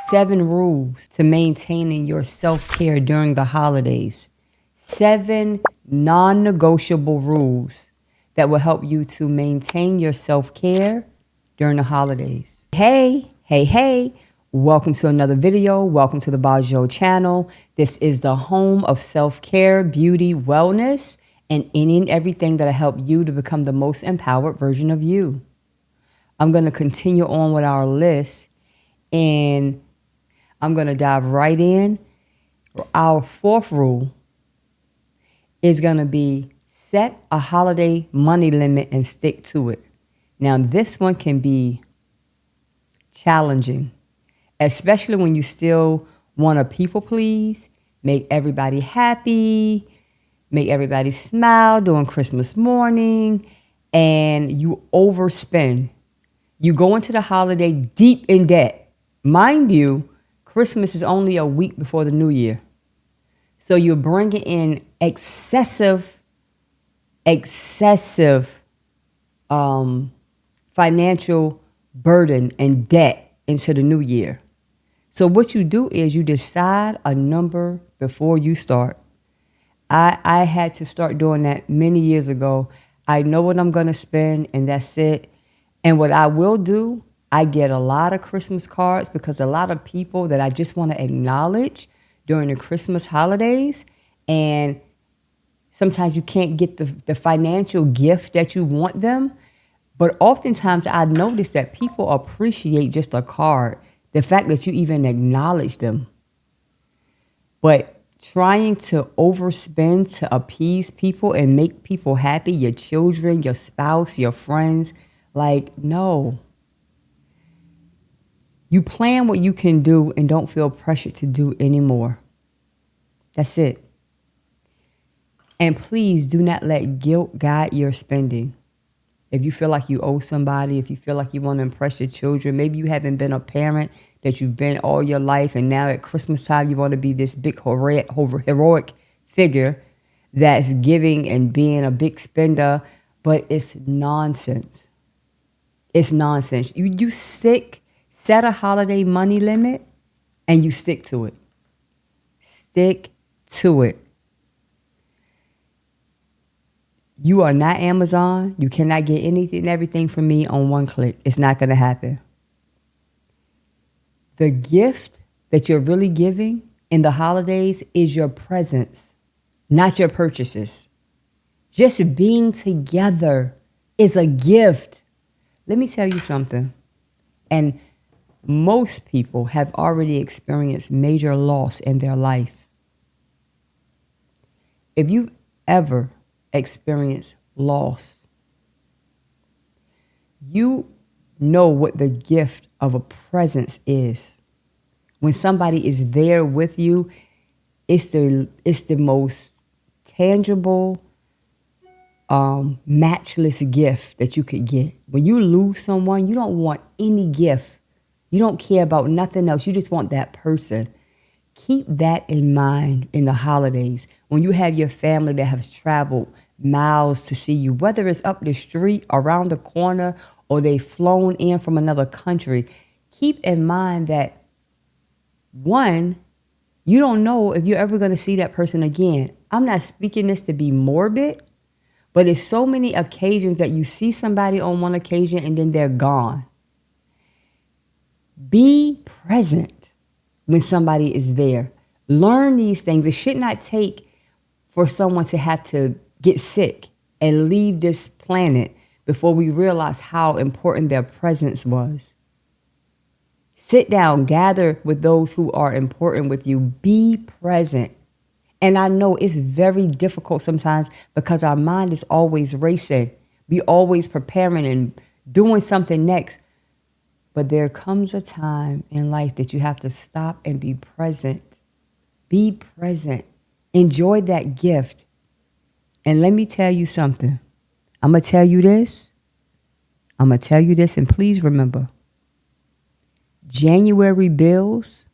7 rules to maintaining your self-care during the holidays. 7 non-negotiable rules that will help you to maintain your self-care during the holidays. Hey. Welcome to another video. Welcome to the Bajo channel. This is the home of self-care, beauty, wellness, and any and everything that'll help you to become the most empowered version of you. I'm going to continue on with our list, and I'm going to dive right in. Our 4th rule is going to be set a holiday money limit and stick to it. Now, this one can be challenging, especially when you still want to people please, make everybody happy, make everybody smile during Christmas morning, and you overspend. You go into the holiday deep in debt. Mind you, Christmas is only a week before the New Year. So you're bringing in excessive financial burden and debt into the new year. So what you do is you decide a number before you start. I had to start doing that many years ago. I know what I'm going to spend, and that's it. And what I will do, I get a lot of Christmas cards because a lot of people that I just want to acknowledge during the Christmas holidays, and sometimes you can't get the financial gift that you want them. But oftentimes I notice that people appreciate just a card, the fact that you even acknowledge them. But trying to overspend to appease people and make people happy, your children, your spouse, your friends, like, no. You plan what you can do and don't feel pressured to do anymore. That's it. And please do not let guilt guide your spending. If you feel like you owe somebody, if you feel like you want to impress your children, maybe you haven't been a parent that you've been all your life, and now at Christmas time you want to be this big heroic figure that's giving and being a big spender, but it's nonsense. It's nonsense. You set a holiday money limit and you stick to it. Stick to it. You are not Amazon. You cannot get anything and everything from me on one click. It's not going to happen. The gift that you're really giving in the holidays is your presence, not your purchases. Just being together is a gift. Let me tell you something. And most people have already experienced major loss in their life. If you ever experience loss, you know what the gift of a presence is. When somebody is there with you, it's the most tangible, matchless gift that you could get. When you lose someone, you don't want any gift. You don't care about nothing else. You just want that person. Keep that in mind in the holidays. When you have your family that has traveled miles to see you, whether it's up the street, around the corner, or they've flown in from another country, keep in mind that, one, you don't know if you're ever going to see that person again. I'm not speaking this to be morbid, but it's so many occasions that you see somebody on one occasion and then they're gone. Be present when somebody is there. Learn these things. It should not take for someone to have to get sick and leave this planet before we realize how important their presence was. Sit down, gather with those who are important with you. Be present. And I know it's very difficult sometimes because our mind is always racing. We always preparing and doing something next. But there comes a time in life that you have to stop and be present. Be present. Enjoy that gift. And let me tell you something. I'm going to tell you this. And please remember, January bills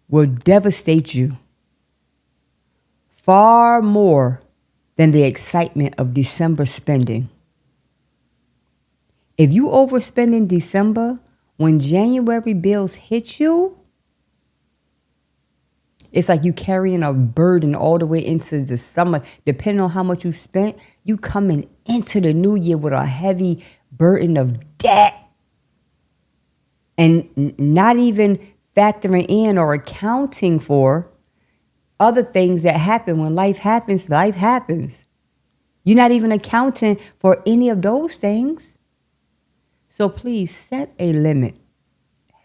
will devastate you far more than the excitement of December spending. If you overspend in December when January bills hit you, it's like you carrying a burden all the way into the summer. Depending on how much you spent, you coming into the new year with a heavy burden of debt. And not even factoring in or accounting for other things that happen. When life happens, life happens. You're not even accounting for any of those things. So please set a limit.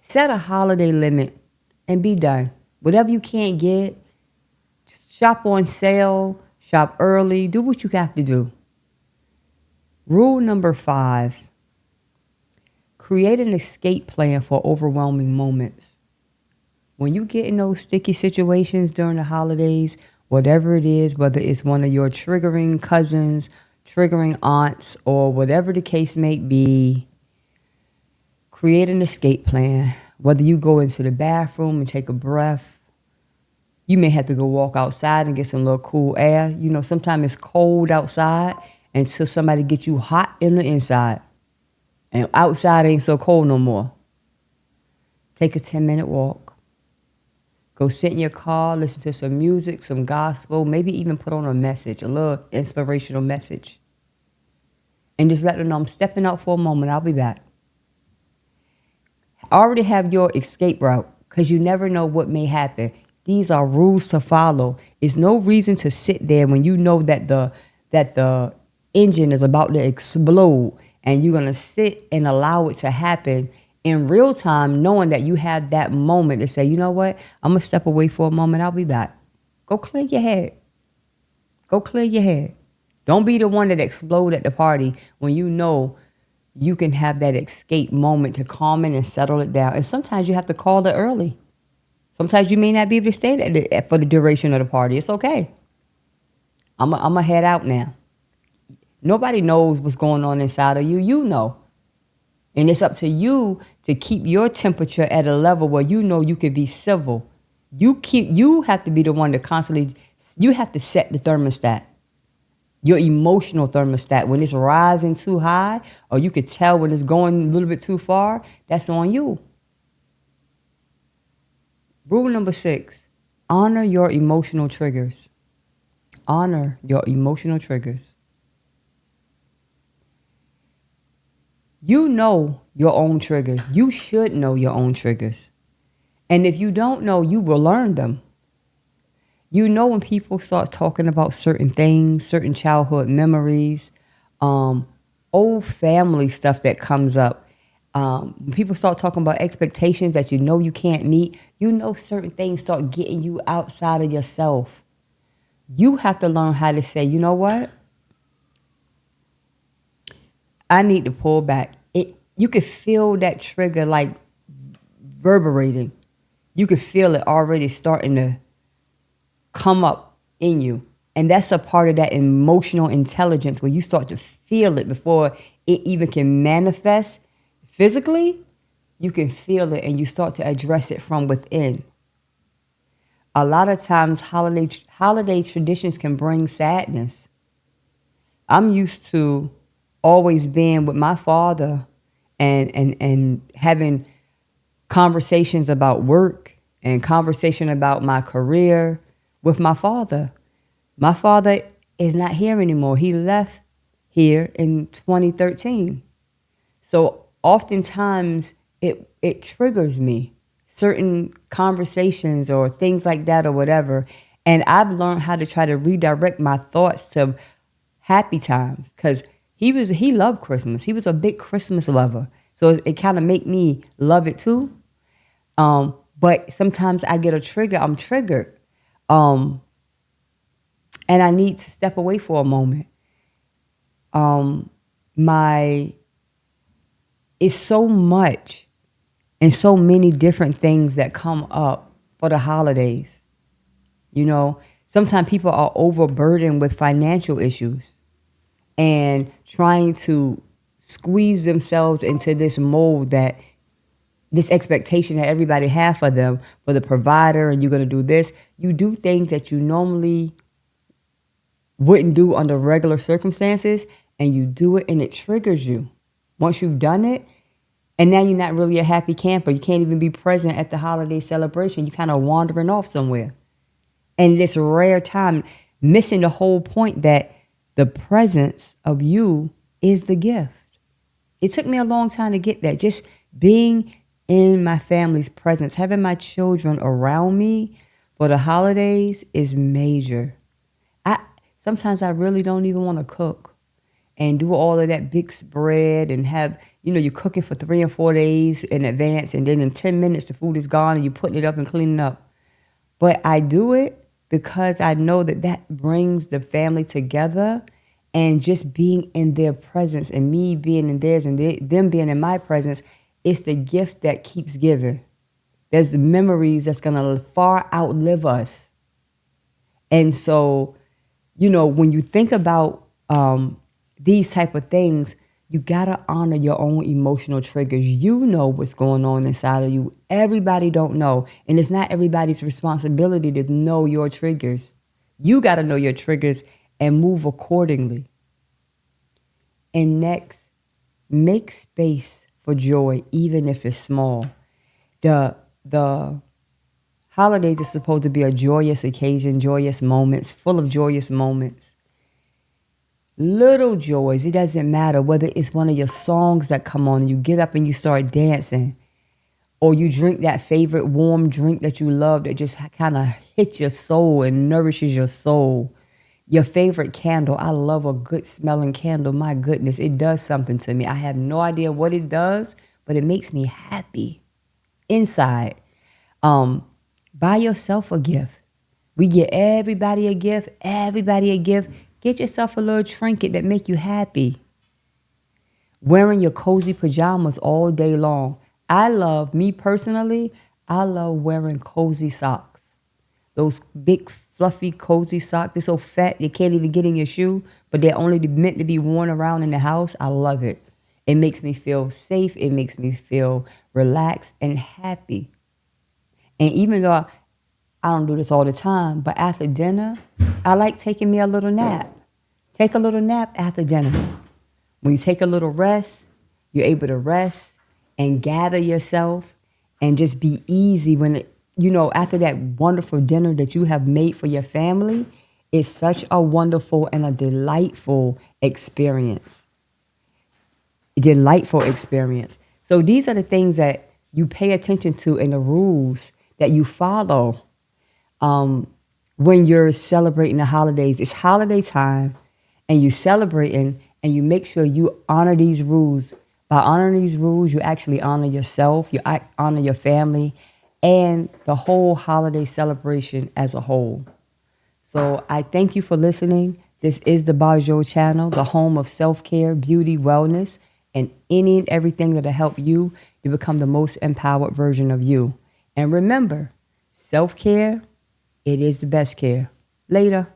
Set a holiday limit and be done. Whatever you can't get, just shop on sale, shop early, do what you have to do. Rule number 5, create an escape plan for overwhelming moments. When you get in those sticky situations during the holidays, whatever it is, whether it's one of your triggering cousins, triggering aunts, or whatever the case may be, create an escape plan. Whether you go into the bathroom and take a breath, you may have to go walk outside and get some little cool air. You know, sometimes it's cold outside until somebody gets you hot in the inside. And outside ain't so cold no more. Take a 10-minute walk. Go sit in your car, listen to some music, some gospel, maybe even put on a message, a little inspirational message. And just let them know, I'm stepping out for a moment, I'll be back. Already have your escape route, because you never know what may happen. These are rules to follow. It's no reason to sit there when you know that the engine is about to explode, and you're going to sit and allow it to happen in real time, knowing that you have that moment to say, you know what, I'm going to step away for a moment, I'll be back. Go clear your head. Go clear your head. Don't be the one that explode at the party when you know you can have that escape moment to calm it and settle it down. And sometimes you have to call it early. Sometimes you may not be able to stay for the duration of the party. It's okay. I'm going to head out now. Nobody knows what's going on inside of you. You know. And it's up to you to keep your temperature at a level where you know you can be civil. You have to be the one to constantly, you have to set the thermostat. Your emotional thermostat. When it's rising too high, or you could tell when it's going a little bit too far, that's on you. Rule number 6, honor your emotional triggers. Honor your emotional triggers. You know your own triggers. You should know your own triggers. And if you don't know, you will learn them. You know when people start talking about certain things, certain childhood memories, old family stuff that comes up. When people start talking about expectations that you know you can't meet, you know certain things start getting you outside of yourself. You have to learn how to say, you know what? I need to pull back. You could feel that trigger like reverberating. You could feel it already starting to come up in you. And that's a part of that emotional intelligence where you start to feel it before it even can manifest physically. You can feel it and you start to address it from within. A lot of times holiday traditions can bring sadness. I'm used to always being with my father and having conversations about work and conversation about my career with my father. My father is not here anymore. He left here in 2013. So oftentimes it triggers me, certain conversations or things like that or whatever. And I've learned how to try to redirect my thoughts to happy times, because he loved Christmas. He was a big Christmas lover. So it kind of make me love it too. But sometimes I get a trigger. I'm triggered. And I need to step away for a moment. It's so much and so many different things that come up for the holidays. You know, sometimes people are overburdened with financial issues and trying to squeeze themselves into this mold, that this expectation that everybody have for them, for the provider, and you're going to do this. You do things that you normally wouldn't do under regular circumstances, and you do it and it triggers you. Once you've done it, And now you're not really a happy camper. You can't even be present at the holiday celebration. You're kind of wandering off somewhere. And this rare time, missing the whole point that the presence of you is the gift. It took me a long time to get that. Just being in my family's presence, having my children around me for the holidays is major. Sometimes I really don't even want to cook and do all of that big spread and have, you're cooking for 3 and 4 days in advance, and then in 10 minutes the food is gone and you're putting it up and cleaning up. But I do it because I know that brings the family together, and just being in their presence and me being in theirs and them being in my presence, it's the gift that keeps giving. There's memories that's going to far outlive us. And so, when you think about these type of things, you got to honor your own emotional triggers. You know what's going on inside of you. Everybody don't know. And it's not everybody's responsibility to know your triggers. You got to know your triggers and move accordingly. And next, make space for joy, even if it's small. The holidays are supposed to be a joyous occasion, joyous moments, full of joyous moments. Little joys, it doesn't matter whether it's one of your songs that come on and you get up and you start dancing, or you drink that favorite warm drink that you love that just kind of hits your soul and nourishes your soul. Your favorite candle. I love a good smelling candle. My goodness, it does something to me. I have no idea what it does, but it makes me happy inside. Buy yourself a gift. We get everybody a gift. Get yourself a little trinket that make you happy. Wearing your cozy pajamas all day long. Me personally, I love wearing cozy socks. Those big, fluffy, cozy socks. They're so fat, you can't even get in your shoe, but they're only meant to be worn around in the house. I love it. It makes me feel safe. It makes me feel relaxed and happy. And even though I don't do this all the time, but after dinner, I like taking me a little nap. Take a little nap after dinner. When you take a little rest, you're able to rest and gather yourself and just be easy when after that wonderful dinner that you have made for your family. It's such a wonderful and a delightful experience. So these are the things that you pay attention to and the rules that you follow when you're celebrating the holidays. It's holiday time and you celebrating, and you make sure you honor these rules. By honoring these rules, you actually honor yourself, you honor your family, and the whole holiday celebration as a whole. So I thank you for listening. This is the Bajo channel, the home of self-care, beauty, wellness, and any and everything that'll help you to become the most empowered version of you. And remember, self-care, it is the best care. Later.